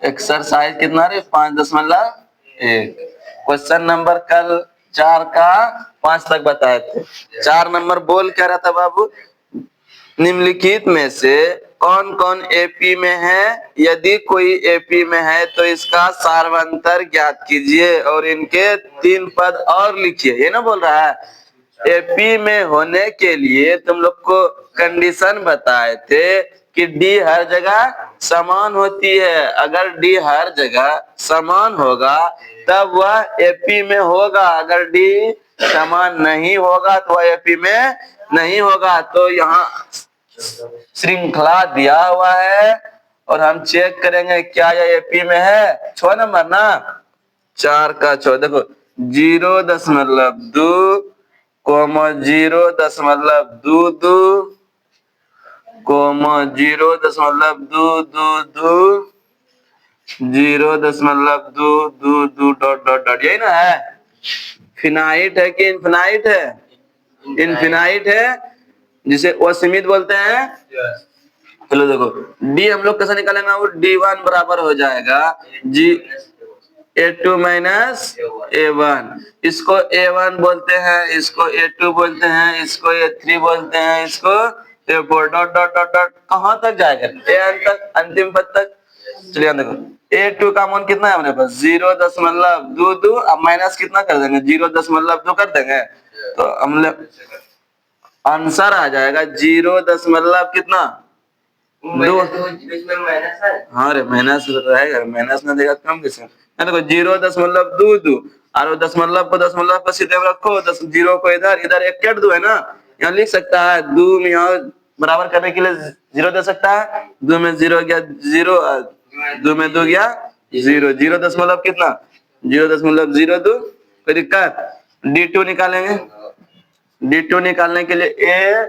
Exercise कितना रे 5.1। Question number कल 4 का 5 तक बताए थे। 4 नंबर बोल क्या रहा था बाबू, निम्नलिखित में से कौन कौन एपी में है, यदि कोई एपी में है तो इसका सार्वंतर ज्ञात कीजिए और इनके 3 पद और लिखिए, ये ना बोल रहा है। एपी में होने के लिए तुम लोग को कंडीशन बताए थे कि डी हर जगह समान होती है। अगर डी हर जगह समान होगा तब वह एपी में होगा, अगर डी समान नहीं होगा तो वह एपी में नहीं होगा। तो यहाँ श्रृंखला दिया हुआ है और हम चेक करेंगे क्या यह एपी में है। 6 नंबर ना, 4 का 6 देखो 0.2 0.22 0.222 0.222 डॉट डॉट डॉट, यही ना है। फिनाइट है कि इनफिनाइट है? इनफिनाइट है, जिसे असीमित बोलते हैं। चलो देखो डी हम लोग कैसे निकालेंगे, वो D1 बराबर हो जाएगा A2 माइनस A1। इसको A1 बोलते हैं, इसको A2 बोलते हैं, इसको A3 बोलते हैं, इसको A4 dot dot dot dot कहाँ तक जाएगा, AN तक, अंतिम पद तक। चलिए देखो A2 का मान कितना है हमारे पास 0.22। अब माइनस कितना कर देंगे 0.2 कर देंगे तो हम लोग आंसर आ जाएगा 0. कितना 2। हाँ रे माइनस रहेगा, माइनस ना देगा कम कैसे। देखो 0.22 और दशमलव को सीधे में रखो, 0 को इधर, इधर 1 काट दो है ना, यहाँ लिख सकता है 2 में, यहाँ बराबर करने के लिए 0 दे सकता है। 2 में 0 गया 0, 2 में 2 गया 0, 0. कितना 0.02। कोई दिक्कत। D2 निकालेंगे, D2 निकालने के लिए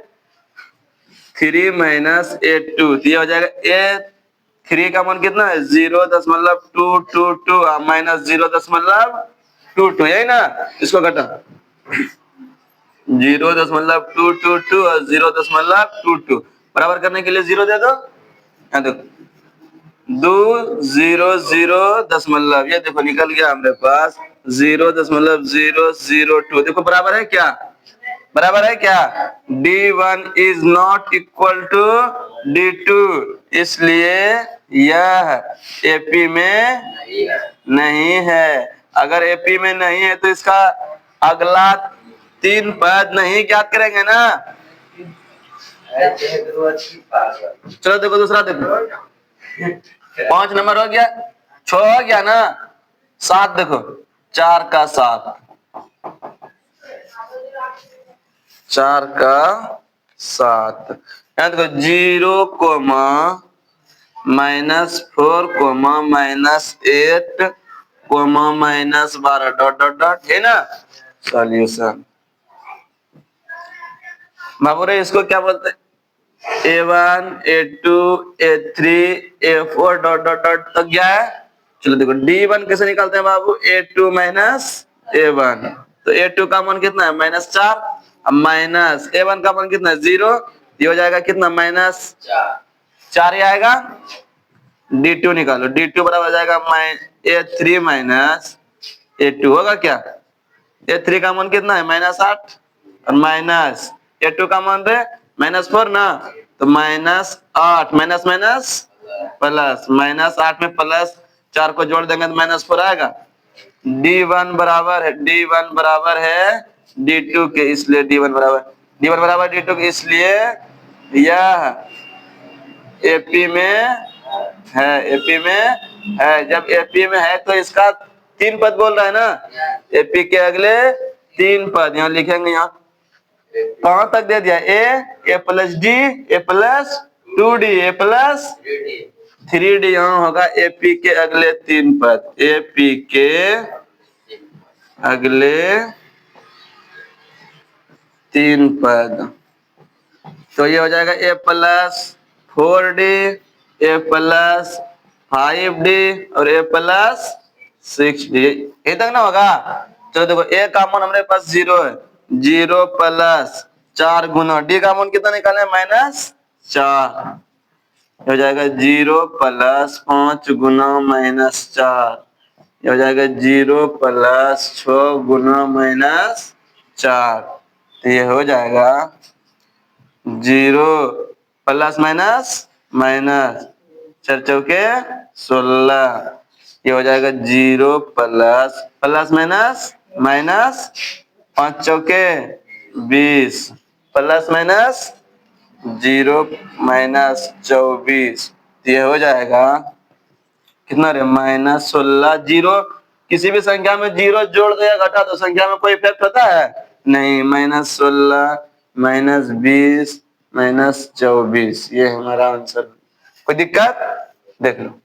A3 माइनस A2 ये हो जाएगा। A3 का मान कितना है 0.222 माइनस 0.22, यही ना, इसको घटा 0.222 और 0.22 बराबर करने के लिए 0 दे दो। यहाँ देखो 2 0 0 दशमलव, ये देखो निकल गया हमारे पास 0.002। देखो बराबर है क्या, बराबर है क्या। D1 is not equal to D2, इसलिए यह एपी में नहीं है। अगर एपी में नहीं है तो इसका अगला 3 पद नहीं ज्ञात करेंगे ना। चलो देखो दूसरा देखो, 5 नंबर हो गया, 6 हो गया ना, 7 देखो 4 का 7, 4 का 7, यहाँ देखो 0 comma -4 comma -8 comma -12 dot dot dot, है ना सॉल्यूशन। बाबू रे इसको क्या बोलते हैं, A1 A2 A3 A4 dot dot dot तक गया है। चलो देखो D1 कैसे निकालते हैं बाबू, A2 माइनस A1, तो A2 का मान कितना है -4, अब माइनस A1 का मान कितना है 0, ये हो जाएगा कितना -4 ही आएगा। D2 निकालो, D2 बराबर हो जाएगा A3 माइनस A2, होगा क्या। A3 का मान कितना है -8 और माइनस A2 का मान है -4 ना, तो -8 माइनस माइनस प्लस, -8 में प्लस 4 को जोड़ देंगे तो -4 आएगा। D1 बराबर है D2 के, इसलिए D1 बराबर D2 के, इसलिए यह एपी में है, एपी में है। जब एपी में है तो इसका 3 पद बोल रहा है ना, एपी के अगले 3 पद यहाँ लिखेंगे। यहाँ कहां तक दे दिया, a plus d, a plus 2d, a plus 3d, यहाँ होगा एपी के अगले 3 पद, एपी के अगले 3 पद। तो ये हो जाएगा a plus 4d, a plus 5d और a प्लस 6d, ये तक ना होगा। चलो देखो a का मान हमारे पास 0 है, 0 प्लस 4 गुना d का मान कितना निकाले -4, ये हो जाएगा 0 प्लस 5 गुना माइनस 4, ये हो जाएगा 0 प्लस 6 गुना माइनस 4। तो ये हो जाएगा 0 प्लस माइनस माइनस 4 चौके 16, ये हो जाएगा 0 प्लस प्लस माइनस माइनस 5 चौके 20 प्लस माइनस 0 माइनस 24। ये हो जाएगा कितना रे -16। जीरो किसी भी संख्या में जीरो जोड़ दो या घटा दो, संख्या में कोई इफेक्ट होता है नहीं। -16 -20 -24, ये हमारा आंसर। कोई दिक्कत? देख लो।